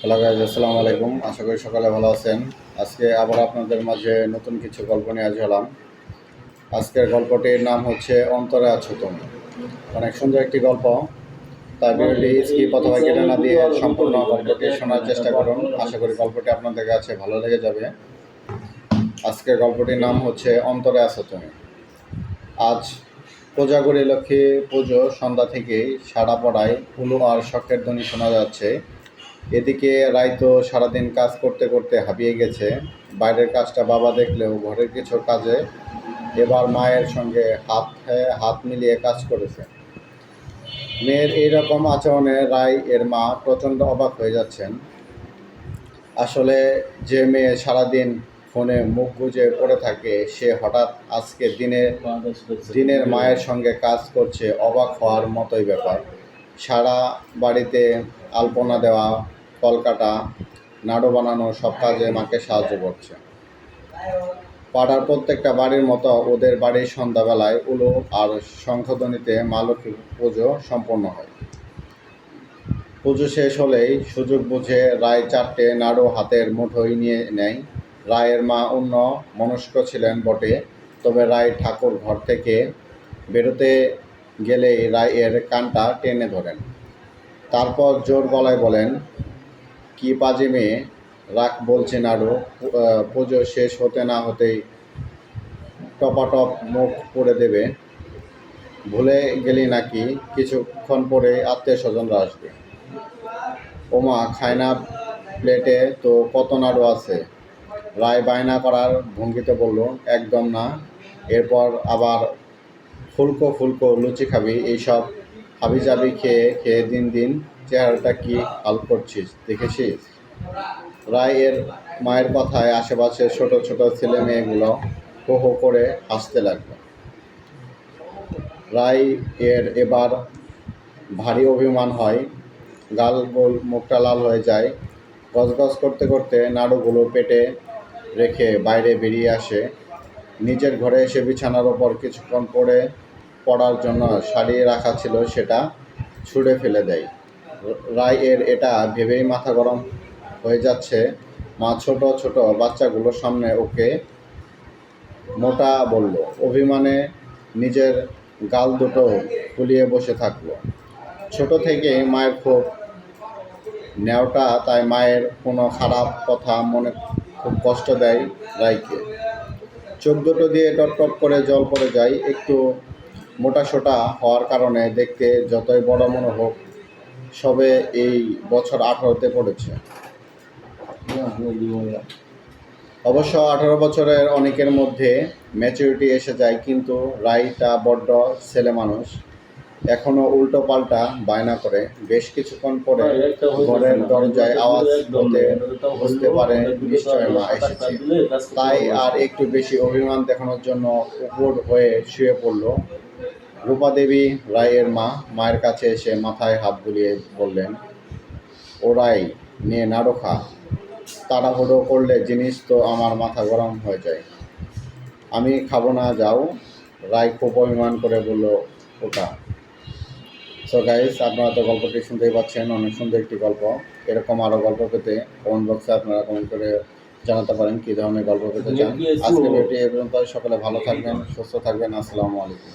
Hello guys, আসসালামু আলাইকুম। আশা করি সকালে ভালো আছেন। আজকে আবার আপনাদের মাঝে নতুন কিছু গল্প নিয়ে হাজির হলাম। আজকের গল্পটির নাম হচ্ছে অন্তরে আছো তুমি। অনেক সুন্দর একটি গল্প। তাই ভিডিওটি স্কিপ অথবা কেটে না দিয়ে সম্পূর্ণ গল্পটি শোনার চেষ্টা করুন। আশা করি গল্পটি আপনাদের কাছে ভালো লেগে যাবে। আজকের গল্পটির নাম হচ্ছে অন্তরে আছো তুমি। আজ কোজাগরী লক্ষ্মী পুজো সন্ধ্যা থেকেই সাড়া পড়ায় হুলু আর শখের ধ্বনি শোনা যাচ্ছে। এদিকে রায় তো সারাদিন কাজ করতে করতে হাঁপিয়ে গেছে। বাইরের কাজটা বাবা দেখলেও ঘরের কিছু কাজে এবার মায়ের সঙ্গে হাত মিলিয়ে কাজ করেছে। মেয়ের এইরকম আচরণে রায় এর মা প্রচণ্ড অবাক হয়ে যাচ্ছেন। আসলে যে মেয়ে সারাদিন ফোনে মুখ গুজে পড়ে থাকে, সে হঠাৎ আজকে দিনের মায়ের সঙ্গে কাজ করছে, অবাক হওয়ার মতোই ব্যাপার। সারা বাড়িতে আলপনা দেওয়া, কল কাটা, নাড়ু বানানো সব কাজে মাকে সাহায্য করছে। পাড়ার প্রত্যেকটা বাড়ির মতো ওদের বাড়ির সন্ধ্যাবেলায় উলু আর শঙ্খধ্বনিতে মা লক্ষ্মী পুজো সম্পন্ন হয়। পুজো শেষ হলেই সুযোগ বুঝে রায় চারটে নাড়ু হাতের মুঠোয় নিয়ে নেয়। রায়ের মা অন্য মনস্ক ছিলেন বটে, তবে রায় ঠাকুর ঘর থেকে বেরোতে গেলেই রায়ের কানটা টেনে ধরেন। তারপর জোর গলায় বলেন, কি পাজি মেয়ে, রাখ বলছি নাড়ু। পুজো শেষ হতে না হতেই টপাটপ মুখ পুড়ে দেবে। ভুলে গেলি নাকি কিছুক্ষণ পরে আত্মীয় স্বজনরা আসবে। ওমা, খায় না প্লেটে তো কত নাড়ু আছে। রায় বায়না করার ভঙ্গিতে বলল, একদম না। এরপর আবার ফুলকো ফুলকো লুচি খাবি, এইসব হাবিজাবি খেয়ে খেয়ে দিন দিন চেহারাটা কি হাল করছিস দেখেছিস। রায় এর মায়ের কথায় আশেপাশে ছোট ছোট ছেলে মেয়েগুলো হো হো করে হাসতে লাগলো। রায় এর এবার ভারী অভিমান হয়, গাল গোল, মুখটা লাল হয়ে যায়। গজগজ করতে করতে নাড়ুগুলো পেটে রেখে বাইরে বেরিয়ে আসে। নিজের ঘরে এসে বিছানার ওপর কিছুক্ষণ পড়ার জন্য সারিয়ে রাখা ছিল, সেটা ছুঁড়ে ফেলে দেয়। রায় এর এটা ভেবেই মাথা গরম হয়ে যাচ্ছে, মা ছোট ছোট বাচ্চাগুলোর সামনে ওকে মোটা বলল। অভিমানে নিজের গাল দুটো ফুলিয়ে বসে থাকলো। ছোট থেকেই মায়ের খুব ন্যাওটা, তাই মায়ের কোনো খারাপ কথা মনে খুব কষ্ট দেয় রায়কে। চোখ দুটো দিয়ে টপ টপ করে জল পড়ে যায়। একটু মোটাসোটা হওয়ার কারণে দেখতে যতই বড় মনে হোক, সবে এই বছর 18তে পড়েছে। অবশ্য 18 বছরের অনেকের মধ্যে ম্যাচুরিটি এসে যায়, কিন্তু রায়টা বড্ড ছেলে মানুষ, এখনও উল্টো পাল্টা বায়না করে। বেশ কিছুক্ষণ পরে ঘরের দরজায় আওয়াজ হতে বুঝতে পারে নিশ্চয় মা এসেছে। তাই আর একটু বেশি অভিমান দেখানোর জন্য উপর হয়ে শুয়ে পড়ল। রূপা দেবী, রায়ের মা, মায়ের কাছে এসে মাথায় হাত বুলিয়ে বললেন, ও রায়, নিয়ে নাড়ু খা। তাড়াহুড়ো করলে জিনিস তো আমার মাথা গরম হয়ে যায়। আমি খাবো না, যাও। রায় খুব অভিমান করে বলল, ওটা। সো গাইস, আপনারা তো গল্পটি শুনতেই পাচ্ছেন, অনেক সুন্দর একটি গল্প। এরকম আরও গল্প পেতে কমেন্ট বক্সে আপনারা কমেন্ট করে জানাতে পারেন কী ধরনের গল্প পেতে চান। আজকে ভিডিওটি এই পর্যন্ত। সকলে ভালো থাকবেন, সুস্থ থাকবেন। আসসালামু আলাইকুম।